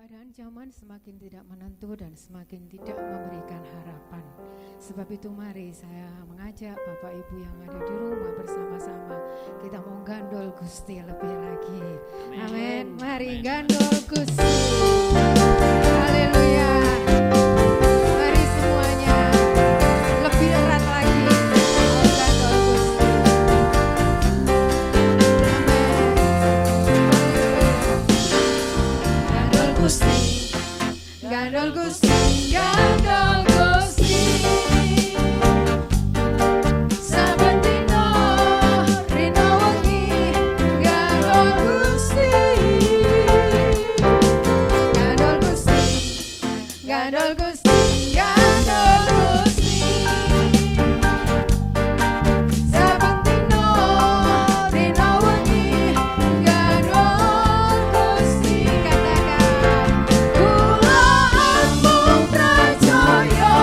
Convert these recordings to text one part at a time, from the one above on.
Keadaan zaman semakin tidak menentu dan semakin tidak memberikan harapan. Sebab itu mari saya mengajak Bapak Ibu yang ada di rumah bersama-sama kita mau gandol Gusti lebih lagi. Amin. Mari gandol Gusti. Haleluya. Mari semuanya lebih erat lagi. Gandol Gusti. Gandol Gusti. Gandol Gusti, gandol Gusti. Saben dina rino wengi gandol Gusti. Gandol Gusti, gandol Gusti, gandol Gusti. Saben dina rino wengi gandol Gusti. Katakan kula amung percaya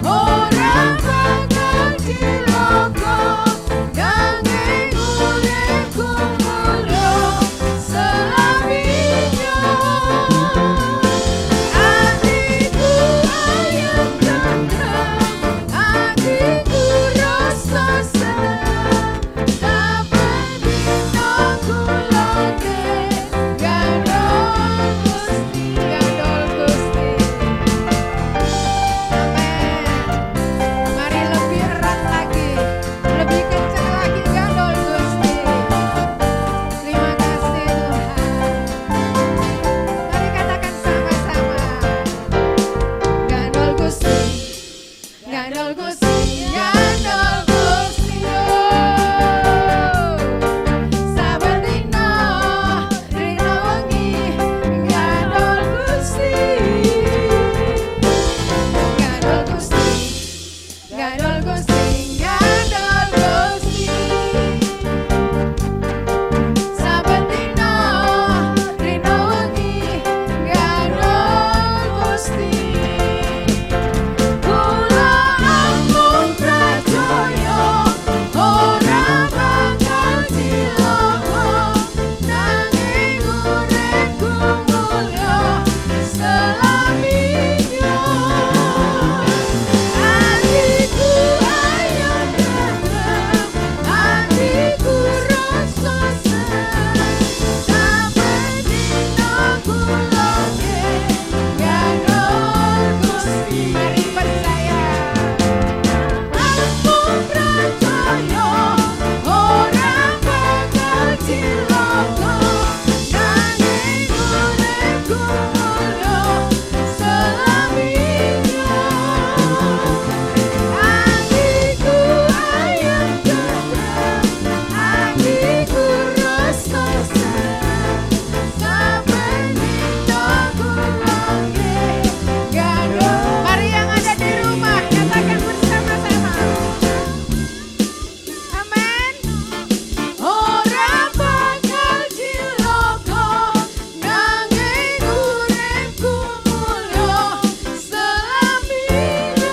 ora bakal cilaka nanging uripku mulya selaminya. Atiku ayem tentrem, atiku rasa seneng, saben dina kulake gandol Gusti, gandol Gusti. Amin. Mari lebih erat lagi, lebih kencang lagi gandol Gusti. Terima kasih Tuhan. Mari katakan sama-sama. Gandol Gusti, gandol Gusti, gandol Gusti. Saben dina rino wengi gandol Gusti. Gandol Gusti, gandol Gusti, gandol Gusti. Saben dina rino wengi gandol Gusti. Kula amung percaya ora bakal cilaka nanging uripku mulya selaminya. Atiku ayem tentrem, atiku rasa seneng, saben dina kulake gandol Gusti. Mari percaya. Amung percaya ora bakal cilaka nanging uripku mulya selaminya. Atiku ayem tentrem, atiku rasa seneng, saben dina kulake gandol. Mari yang ada di rumah katakan bersama-sama. Amin. Ora bakal cilaka nanging uripku mulya selaminya.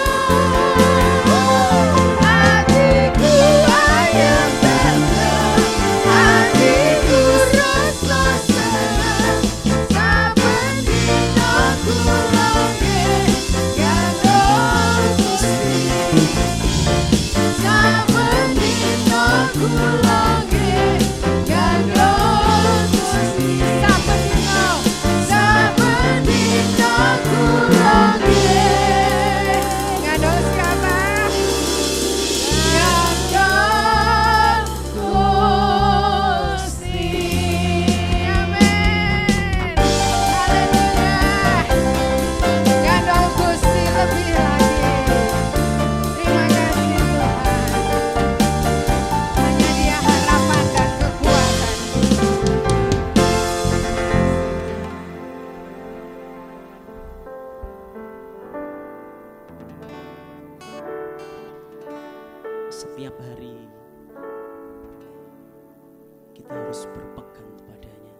Atiku ayem tentrem, atiku rasa seneng, saben dina kulake gandol Gusti. Saben dina kulake gandol Gusti. Saben dina kulake gandol siapa? Gandol Gusti. Amin. Haleluya. Gandol Gusti lebih lagi. Terima kasih Tuhan. Hanya Dia harapan dan kekuatan. Setiap hari kita harus berpegang kepadanya.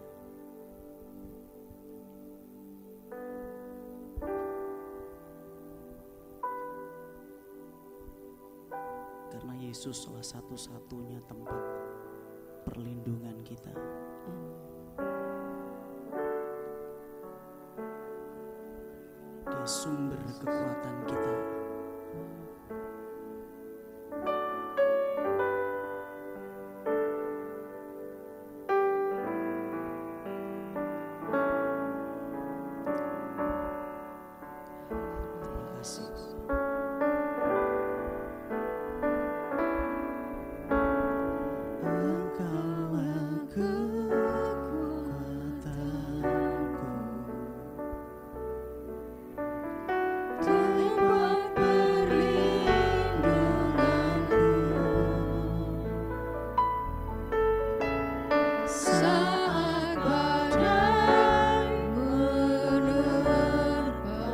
Karena Yesus salah satu-satunya tempat perlindungan kita. sebagai sumber kekuatan kita. Terima kasih. Engkaulah kekuatanku, tempat perlindunganku, Saat badai menerpa,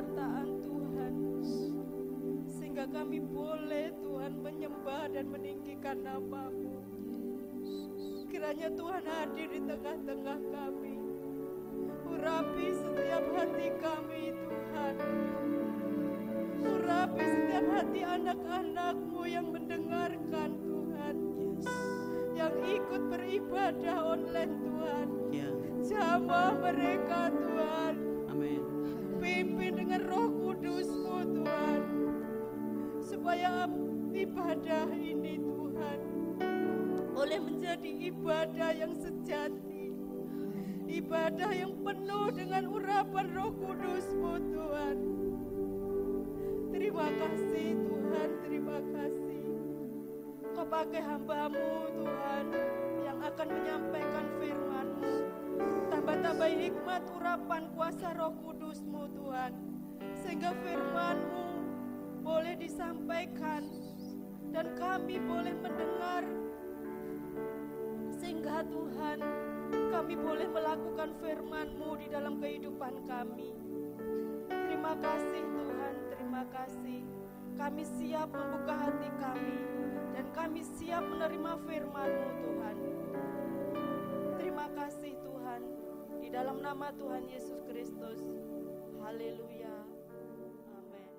penyertaan Tuhan, sehingga kami boleh Tuhan menyembah dan meninggikan nama-Mu. Kiranya Tuhan hadir di tengah-tengah kami, urapi setiap hati kami Tuhan, urapi setiap hati anak-anak-Mu yang mendengarkan Tuhan, yang ikut beribadah online Tuhan. Ya, Jamah mereka Tuhan, amin. pimpin dengan Roh Kudus-Mu Tuhan, supaya ibadah ini Tuhan boleh menjadi ibadah yang sejati, ibadah yang penuh dengan urapan Roh Kudus-Mu Tuhan. Terima kasih Tuhan, terima kasih. Kau pakai hamba-Mu Tuhan yang akan menyampaikan firman-Mu. Tambah-tambah hikmat urapan kuasa Roh Kudus-Mu Tuhan, sehingga firman-Mu boleh disampaikan dan kami boleh mendengar, sehingga Tuhan kami boleh melakukan firman-Mu di dalam kehidupan kami. Terima kasih Tuhan, terima kasih. Kami siap membuka hati kami dan kami siap menerima firman-Mu Tuhan. Terima kasih Tuhan, di dalam nama Tuhan Yesus Kristus. Haleluya. Amin.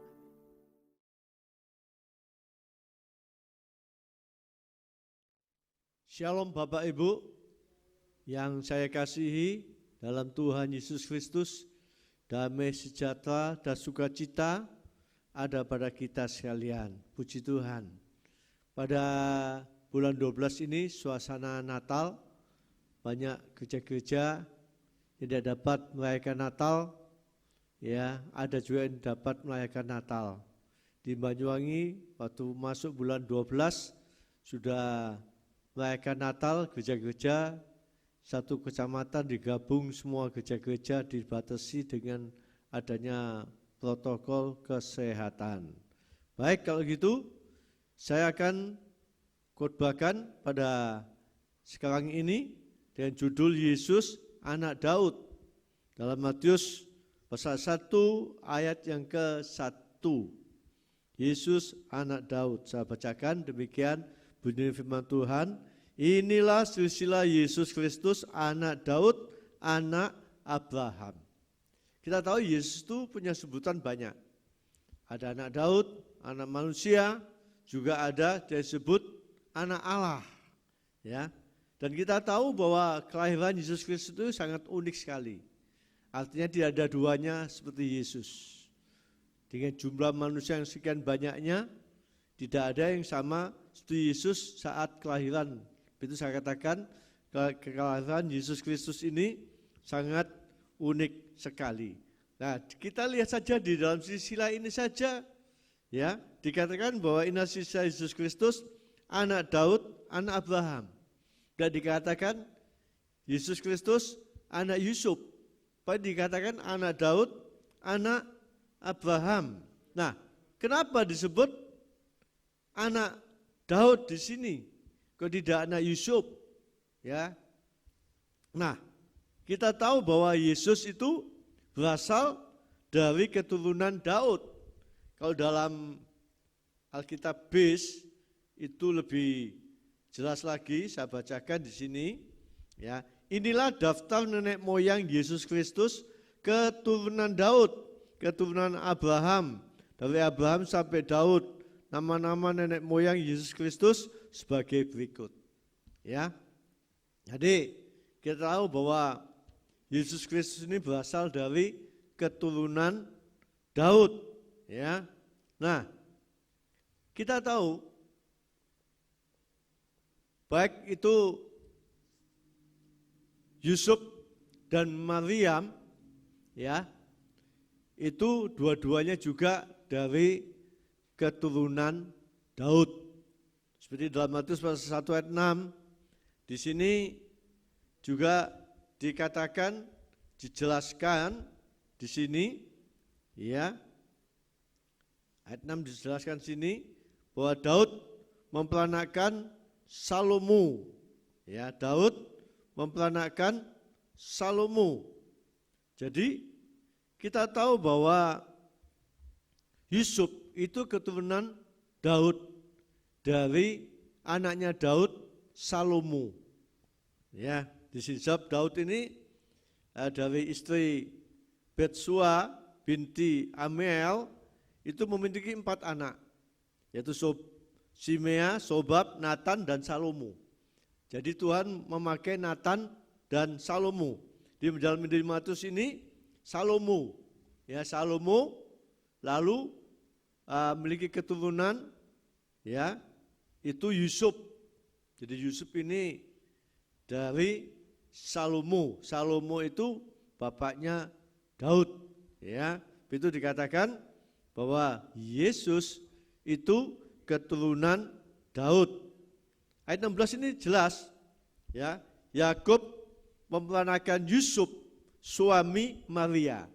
Shalom Bapak Ibu yang saya kasihi dalam Tuhan Yesus Kristus, damai sejahtera dan sukacita ada pada kita sekalian. Puji Tuhan. Pada bulan 12 ini suasana Natal, banyak gereja-gereja tidak dapat merayakan Natal, ya, ada juga yang dapat merayakan Natal. Di Banyuwangi waktu masuk bulan 12 sudah merayakan Natal, gereja-gereja satu kecamatan digabung, semua gereja-gereja dibatasi dengan adanya protokol kesehatan. Baik, kalau gitu saya akan khotbahkan pada sekarang ini dengan judul Yesus Anak Daud dalam Matius pasal 1 ayat yang ke-1. Yesus Anak Daud. Saya bacakan demikian bunyi firman Tuhan. Inilah silsilah Yesus Kristus anak Daud, anak Abraham. Kita tahu Yesus itu punya sebutan banyak. Ada anak Daud, anak manusia, juga ada disebut anak Allah. Ya. Dan kita tahu bahwa kelahiran Yesus Kristus itu sangat unik sekali. Artinya tidak ada duanya seperti Yesus. Dengan jumlah manusia yang sekian banyaknya, tidak ada yang sama seperti Yesus saat kelahiran. Itu saya katakan kelahiran Yesus Kristus ini sangat unik sekali. Nah, kita lihat saja di dalam silsilah ini saja, ya, dikatakan bahwa ini silsilah Yesus Kristus, anak Daud, anak Abraham. Dan dikatakan Yesus Kristus, anak Yusuf. Pada dikatakan anak Daud, anak Abraham. Nah, kenapa disebut anak Daud di sini? Kok tidak anak Yusuf? Ya. Nah, kita tahu bahwa Yesus itu berasal dari keturunan Daud. Kalau dalam Alkitab Base itu lebih jelas lagi, saya bacakan di sini. Ya, inilah daftar nenek moyang Yesus Kristus, keturunan Daud, keturunan Abraham. Dari Abraham sampai Daud, nama-nama nenek moyang Yesus Kristus sebagai berikut. Ya, jadi kita tahu bahwa Yesus Kristus ini berasal dari keturunan Daud. Ya, nah kita tahu baik itu Yusuf dan Maryam, ya, itu dua-duanya juga dari keturunan Daud. Seperti dalam Matius pasal 1 ayat 6, di sini juga dikatakan, dijelaskan di sini, ya, ayat 6 dijelaskan sini bahwa Daud memperanakkan Salomo. Ya, Daud memperanakkan Salomo. Jadi kita tahu bahwa Yusuf itu keturunan Daud, dari anaknya Daud, Salomo. Ya, di sini Daud ini dari istri Betsua binti Amiel itu memiliki 4 anak, yaitu Simea, Sobab, Natan, dan Salomo. Jadi Tuhan memakai Natan dan Salomo. Di dalam Injil Matius ini Salomo, ya Salomo lalu memiliki keturunan, ya itu Yusuf. Jadi Yusuf ini dari Salomo. Salomo itu bapaknya Daud, ya. Itu dikatakan bahwa Yesus itu keturunan Daud. Ayat 16 ini jelas, ya. Yakub memperanakan Yusuf, suami Maria.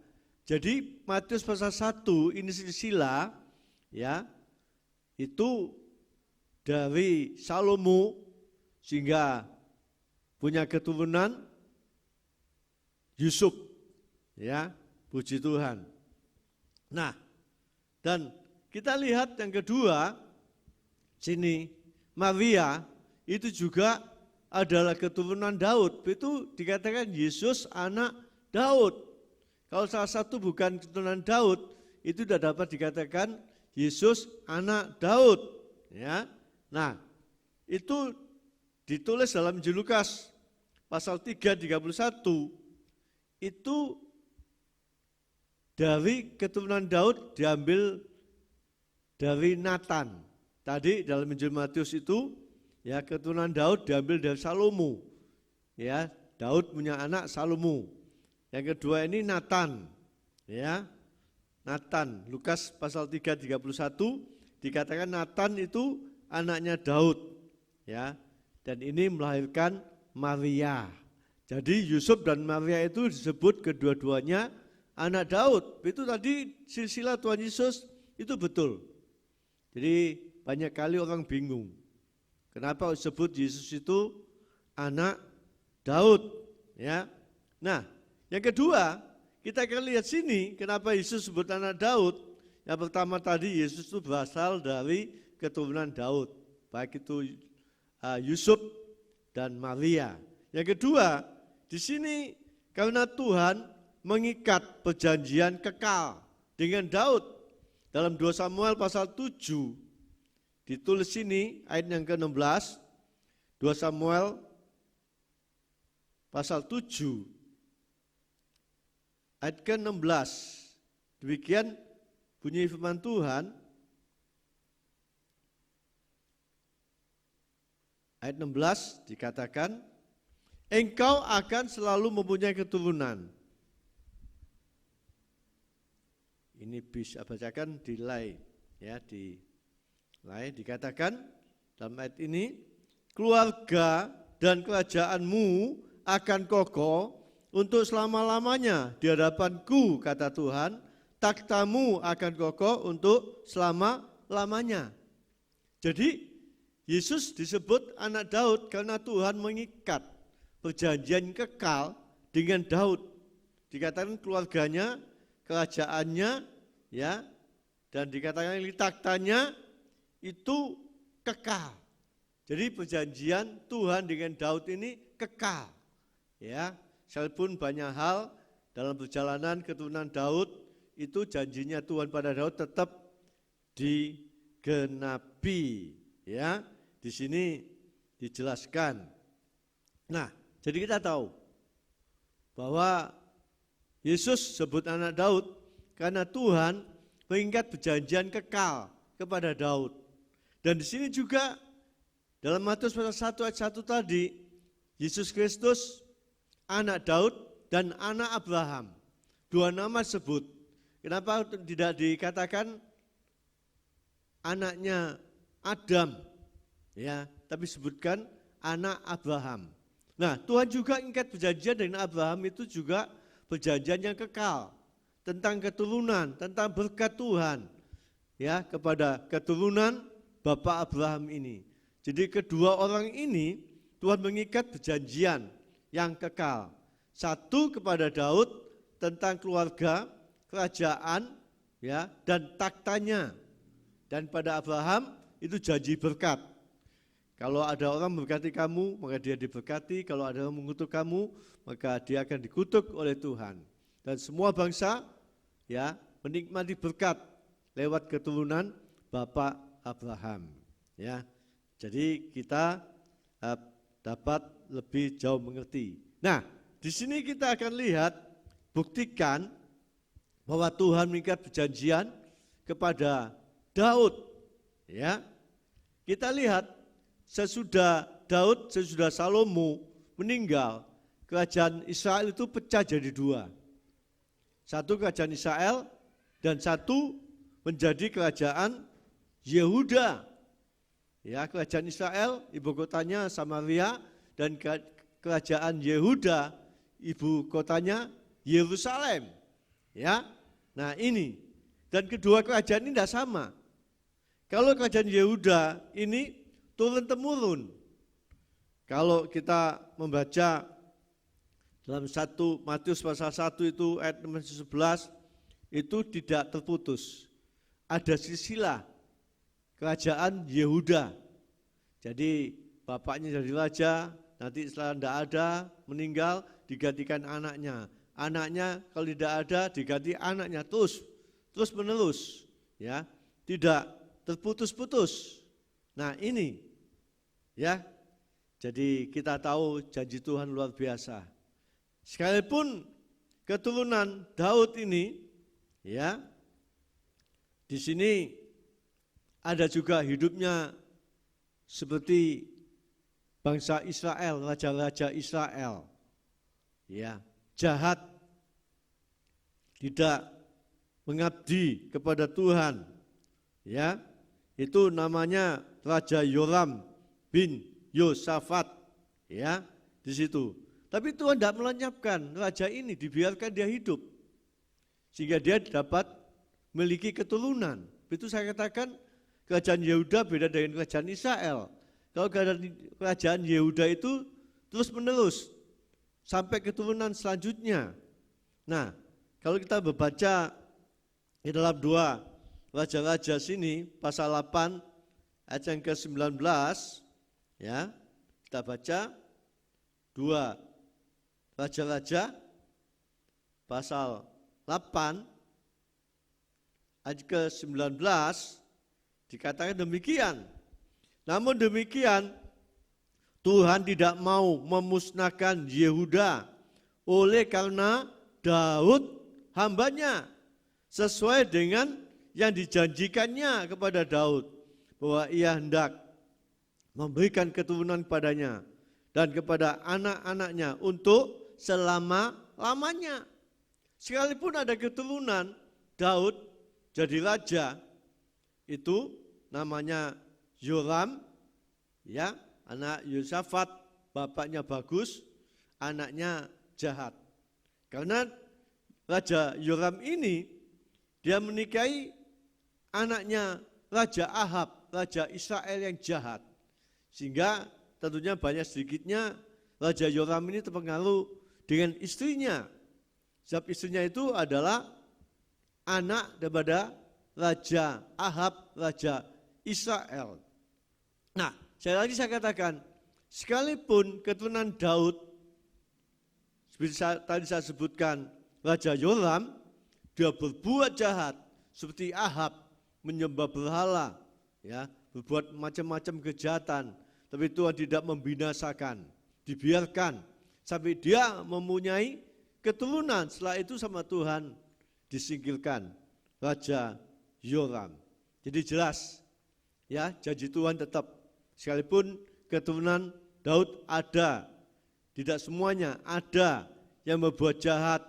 Jadi Matius pasal 1 ini silsilah, ya, itu dari Salomo sehingga punya keturunan Yusuf, ya, puji Tuhan. Nah, dan kita lihat yang kedua, sini Maria itu juga adalah keturunan Daud. Itu dikatakan Yesus anak Daud. Kalau salah satu bukan keturunan Daud, itu sudah dapat dikatakan Yesus anak Daud. Ya, nah itu ditulis dalam Injil Lukas pasal 3:31 itu dari keturunan Daud diambil dari Natan. Tadi dalam Injil Matius itu ya keturunan Daud diambil dari Salomo. Ya, Daud punya anak Salomo. Yang kedua ini Natan. Ya. Natan, Lukas pasal 3:31 dikatakan Natan itu anaknya Daud. Ya. Dan ini melahirkan Maria. Jadi Yusuf dan Maria itu disebut kedua-duanya anak Daud. Itu tadi silsilah Tuhan Yesus itu betul. Jadi banyak kali orang bingung. Kenapa disebut Yesus itu anak Daud? Ya. Nah, yang kedua, kita akan lihat sini kenapa Yesus disebut anak Daud. Yang pertama tadi Yesus itu berasal dari keturunan Daud. Baik itu Yusuf dan Maria. Yang kedua, di sini karena Tuhan mengikat perjanjian kekal dengan Daud. Dalam 2 Samuel pasal 7 ditulis sini ayat yang ke-16. 2 Samuel pasal 7 ayat ke-16. Demikian bunyi firman Tuhan. Ayat 16 dikatakan, engkau akan selalu mempunyai keturunan. Ini bisa bacakan di lay, ya di lay dikatakan dalam ayat ini, keluarga dan kerajaanmu akan kokoh untuk selama-lamanya di hadapanku, kata Tuhan, takhtamu akan kokoh untuk selama-lamanya. Jadi Yesus disebut anak Daud karena Tuhan mengikat perjanjian kekal dengan Daud. Dikatakan keluarganya, kerajaannya, ya, dan dikatakan taktanya itu kekal. Jadi perjanjian Tuhan dengan Daud ini kekal. Ya, sekalipun banyak hal dalam perjalanan keturunan Daud itu janjinya Tuhan pada Daud tetap digenapi. Ya, di sini dijelaskan. Nah, jadi kita tahu bahwa Yesus sebut anak Daud karena Tuhan mengikat perjanjian kekal kepada Daud. Dan di sini juga dalam Matius pasal 1 ayat 1 tadi, Yesus Kristus anak Daud dan anak Abraham. 2 nama sebut. Kenapa tidak dikatakan anaknya Adam? Ya, tapi sebutkan anak Abraham. Nah, Tuhan juga ingat perjanjian dengan Abraham itu juga perjanjian yang kekal tentang keturunan, tentang berkat Tuhan ya kepada keturunan Bapak Abraham ini. Jadi kedua orang ini Tuhan mengikat perjanjian yang kekal. Satu kepada Daud tentang keluarga, kerajaan ya, dan taktanya. Dan pada Abraham itu janji berkat. Kalau ada orang memberkati kamu, maka dia diberkati. Kalau ada orang mengutuk kamu, maka dia akan dikutuk oleh Tuhan. Dan semua bangsa ya menikmati berkat lewat keturunan Bapak Abraham. Ya, jadi kita dapat lebih jauh mengerti. Nah, di sini kita akan lihat, buktikan bahwa Tuhan mengikat perjanjian kepada Daud. Ya, kita lihat sesudah Daud, sesudah Salomo meninggal, kerajaan Israel itu pecah jadi dua. Satu kerajaan Israel dan satu menjadi kerajaan Yehuda. Ya, kerajaan Israel ibu kotanya Samaria dan kerajaan Yehuda ibu kotanya Yerusalem. Ya. Nah, ini. Dan kedua kerajaan ini tidak sama. Kalau kerajaan Yehuda ini turun-temurun. Kalau kita membaca dalam 1 Matius pasal 1 itu ayat 11 itu tidak terputus. Ada silsilah kerajaan Yehuda. Jadi bapaknya jadi raja, nanti setelah tidak ada, meninggal, digantikan anaknya. Anaknya kalau tidak ada, diganti anaknya terus menerus. Ya, tidak terputus-putus. Nah ini, ya, jadi kita tahu janji Tuhan luar biasa. Sekalipun keturunan Daud ini, ya, di sini ada juga hidupnya seperti bangsa Israel, raja-raja Israel, ya, jahat, tidak mengabdi kepada Tuhan, ya, itu namanya Raja Yoram bin Yosafat, ya, di situ. Tapi Tuhan tidak melenyapkan raja ini, dibiarkan dia hidup sehingga dia dapat memiliki keturunan. Itu saya katakan kerajaan Yehuda beda dengan kerajaan Israel. Kalau kerajaan Yehuda itu terus menerus sampai keturunan selanjutnya. Nah, kalau kita membaca di dalam 2 Raja-Raja sini pasal 8 ayat yang ke-19, ya, kita baca 2 Raja-Raja pasal 8 ayat ke-19 dikatakan demikian. Namun demikian Tuhan tidak mau memusnahkan Yehuda oleh karena Daud hambanya, sesuai dengan yang dijanjikannya kepada Daud, bahwa ia hendak memberikan keturunan kepadanya dan kepada anak-anaknya untuk selama-lamanya. Sekalipun ada keturunan Daud jadi raja, itu namanya Yoram, ya, anak Yosafat, bapaknya bagus, anaknya jahat. Karena Raja Yoram ini dia menikahi anaknya Raja Ahab, Raja Israel yang jahat. Sehingga tentunya banyak sedikitnya Raja Yoram ini terpengaruh dengan istrinya. Sebab istrinya itu adalah anak daripada Raja Ahab, Raja Israel. Nah, saya katakan, sekalipun keturunan Daud, seperti tadi saya sebutkan, Raja Yoram, dia berbuat jahat seperti Ahab, menyembah berhala, ya, berbuat macam-macam kejahatan, tapi Tuhan tidak membinasakan, dibiarkan sampai dia mempunyai keturunan. Setelah itu sama Tuhan disingkirkan Raja Yoram. Jadi jelas, ya, janji Tuhan tetap, sekalipun keturunan Daud ada, tidak semuanya ada yang berbuat jahat,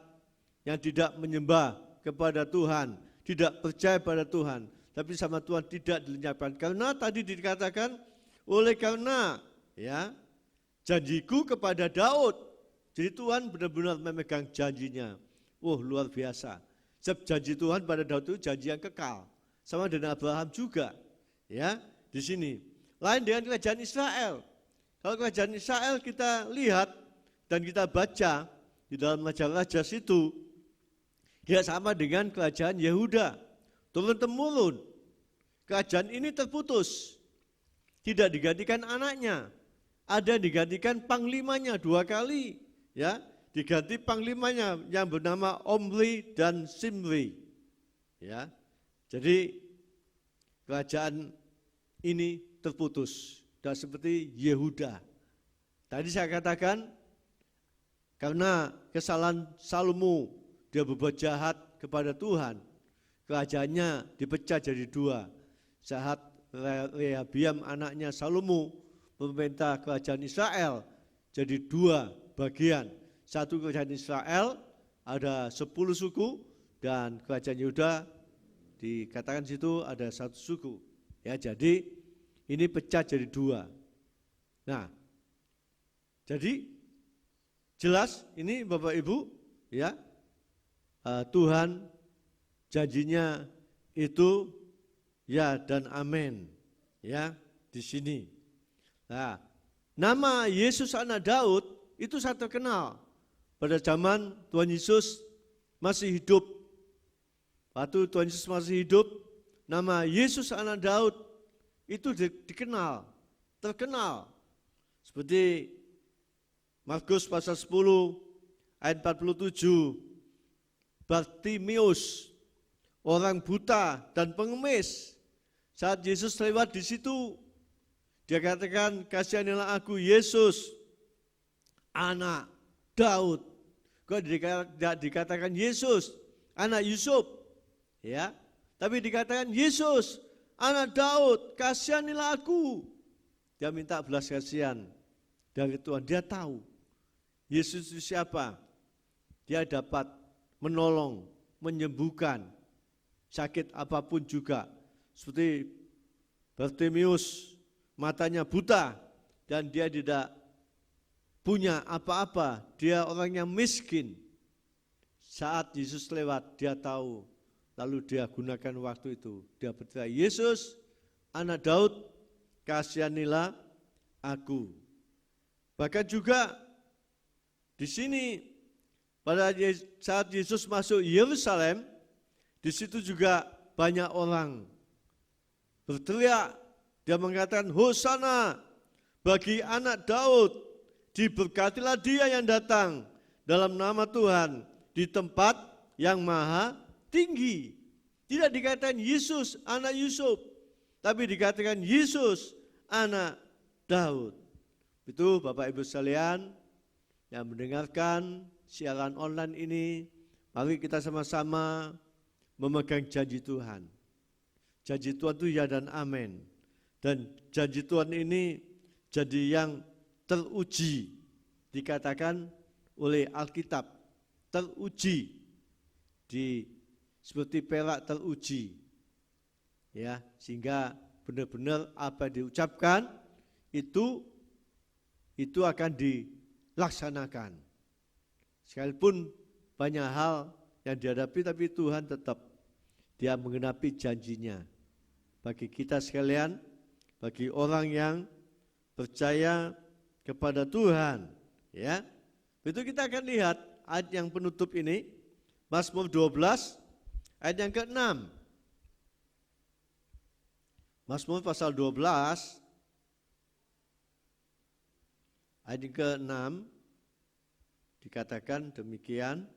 yang tidak menyembah kepada Tuhan, tidak percaya pada Tuhan, tapi sama Tuhan tidak dilenyapkan. Karena tadi dikatakan, oleh karena, ya, janjiku kepada Daud. Jadi Tuhan benar-benar memegang janjinya. Luar biasa. Sebab janji Tuhan pada Daud itu janji yang kekal. Sama dengan Abraham juga, ya, di sini. Lain dengan kerajaan Israel. Kalau kerajaan Israel kita lihat dan kita baca di dalam Raja-Raja situ, dia sama dengan kerajaan Yehuda. turun-temurun. Kerajaan ini terputus. Tidak digantikan anaknya. Ada digantikan panglimanya 2 kali. Ya, diganti panglimanya yang bernama Omri dan Simri. Ya, jadi kerajaan ini terputus. Dan seperti Yehuda. Tadi saya katakan, karena kesalahan Salomo, dia berbuat jahat kepada Tuhan, kerajaannya dipecah jadi 2. Saat Rehabiam anaknya Salomo memerintah kerajaan Israel jadi 2 bagian. Satu kerajaan Israel ada 10 suku, dan kerajaan Yehuda dikatakan situ ada 1 suku. Ya, jadi ini pecah jadi 2. Nah, jadi jelas ini Bapak Ibu, ya, Tuhan janjinya itu ya dan amin, ya, di sini. Nah, nama Yesus anak Daud itu sangat terkenal pada zaman Tuhan Yesus masih hidup. Waktu Tuhan Yesus masih hidup, nama Yesus anak Daud itu dikenal, terkenal. Seperti Markus pasal 10 ayat 47, Bartimeus, orang buta dan pengemis. Saat Yesus lewat di situ, dia katakan, kasihanilah aku Yesus, anak Daud. Kok tidak dikatakan Yesus, anak Yusuf, ya? Tapi dikatakan Yesus, anak Daud, kasihanilah aku. Dia minta belas kasihan dari Tuhan. Dia tahu Yesus itu siapa. Dia dapat menolong, menyembuhkan sakit apapun juga. Seperti Bartimeus, matanya buta dan dia tidak punya apa-apa. Dia orang yang miskin. Saat Yesus lewat, dia tahu. Lalu dia gunakan waktu itu. Dia berkata, Yesus, anak Daud, kasihanilah aku. Bahkan juga di sini pada saat Yesus masuk Yerusalem, di situ juga banyak orang berteriak. Dia mengatakan, Hosana bagi anak Daud, diberkatilah dia yang datang dalam nama Tuhan di tempat yang maha tinggi. Tidak dikatakan Yesus anak Yusuf, tapi dikatakan Yesus anak Daud. Itu Bapak Ibu sekalian yang mendengarkan siaran online ini, mari kita sama-sama memegang janji Tuhan. Janji Tuhan itu ya dan amin. Dan janji Tuhan ini janji yang teruji. Dikatakan oleh Alkitab, teruji. Seperti perak teruji. Ya, sehingga benar-benar apa yang diucapkan itu akan dilaksanakan. Sekalipun banyak hal yang dihadapi, tapi Tuhan tetap dia menggenapi janjinya. Bagi kita sekalian, bagi orang yang percaya kepada Tuhan, ya. Itu kita akan lihat ayat yang penutup ini, Mazmur 12 ayat yang ke-6. Mazmur pasal 12 ayat yang ke-6 dikatakan demikian.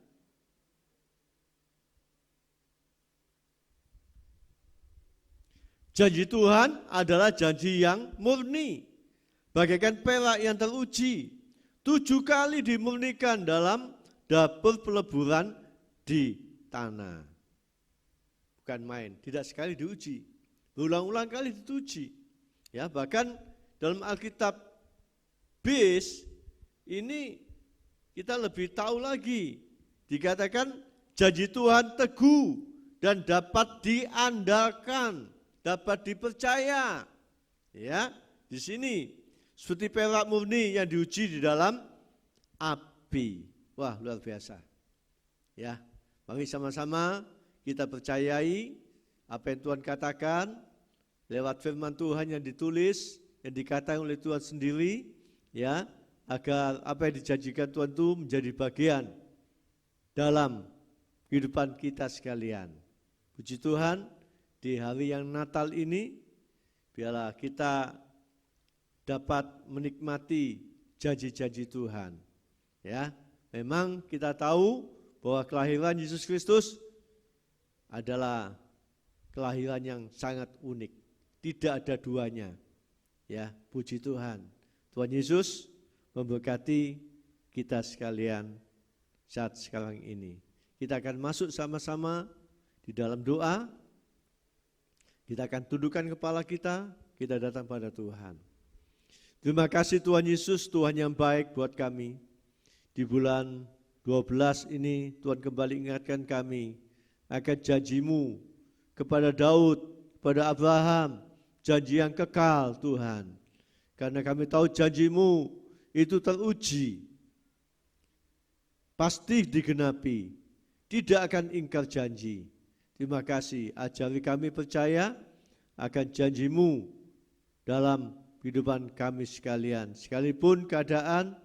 Janji Tuhan adalah janji yang murni, bagaikan perak yang teruji, 7 kali dimurnikan dalam dapur peleburan di tanah. Bukan main, tidak sekali diuji, berulang-ulang kali diuji. Ya, bahkan dalam Alkitab bis ini kita lebih tahu lagi, dikatakan janji Tuhan teguh dan dapat diandalkan, dapat dipercaya. Ya, di sini seperti perak murni yang diuji di dalam api. Wah, luar biasa. Ya, mari sama-sama kita percayai apa yang Tuhan katakan lewat firman Tuhan yang ditulis, yang dikatakan oleh Tuhan sendiri, ya, agar apa yang dijanjikan Tuhan itu menjadi bagian dalam kehidupan kita sekalian. Puji Tuhan, di hari yang Natal ini, biarlah kita dapat menikmati janji-janji Tuhan. Ya, memang kita tahu bahwa kelahiran Yesus Kristus adalah kelahiran yang sangat unik. Tidak ada duanya. Ya, puji Tuhan. Tuhan Yesus memberkati kita sekalian saat sekarang ini. Kita akan masuk sama-sama di dalam doa. Kita akan tundukkan kepala kita datang pada Tuhan. Terima kasih Tuhan Yesus, Tuhan yang baik buat kami. Di bulan 12 ini Tuhan kembali ingatkan kami akan janji-Mu kepada Daud, kepada Abraham, janji yang kekal Tuhan. Karena kami tahu janji-Mu itu teruji, pasti digenapi, tidak akan ingkar janji. Terima kasih, ajari kami percaya akan janji-Mu dalam kehidupan kami sekalian. Sekalipun keadaan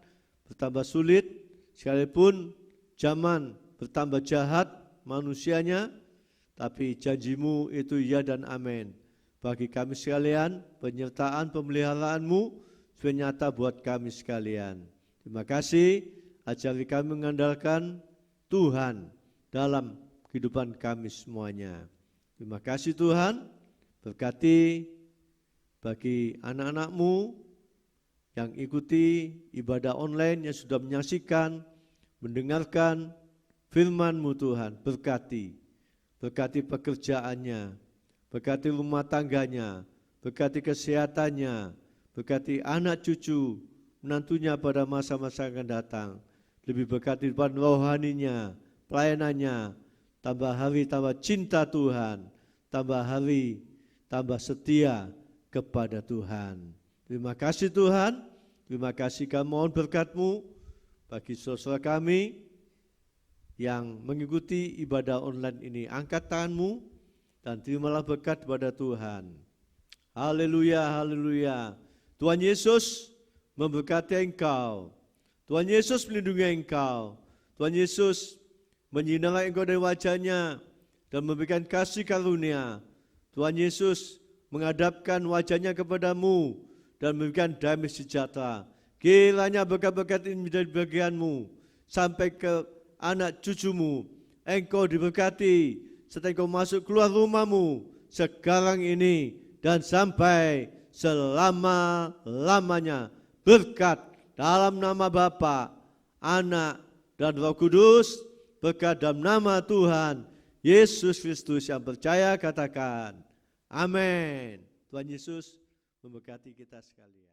bertambah sulit, sekalipun zaman bertambah jahat manusianya, tapi janji-Mu itu ya dan amin. Bagi kami sekalian, penyertaan pemeliharaan-Mu sudah nyata buat kami sekalian. Terima kasih, ajari kami mengandalkan Tuhan dalam kehidupan kami semuanya. Terima kasih Tuhan, berkati bagi anak-anak-Mu yang ikuti ibadah online, yang sudah menyaksikan, mendengarkan firman-Mu Tuhan. Berkati pekerjaannya, berkati rumah tangganya, berkati kesehatannya, berkati anak cucu, menantunya pada masa-masa akan datang. Lebih berkati depan rohaninya, pelayanannya, tambah hari tambah cinta Tuhan, tambah hari tambah setia kepada Tuhan. Terima kasih Tuhan, terima kasih kami mohon berkat-Mu bagi saudara kami yang mengikuti ibadah online ini. Angkat tangan-Mu dan terimalah berkat kepada Tuhan. Haleluya, haleluya. Tuhan Yesus memberkati engkau. Tuhan Yesus melindungi engkau. Tuhan Yesus menyinari engkau dari wajahnya dan memberikan kasih karunia. Tuhan Yesus menghadapkan wajahnya kepadamu dan memberikan damai sejahtera. Kiranya berkat-berkat ini menjadi bagianmu sampai ke anak cucumu. Engkau diberkati setelah engkau masuk keluar rumahmu sekarang ini dan sampai selama-lamanya. Berkat dalam nama Bapa, Anak, dan Roh Kudus, berkat dalam nama Tuhan Yesus Kristus yang percaya katakan amin. Tuhan Yesus memberkati kita sekalian.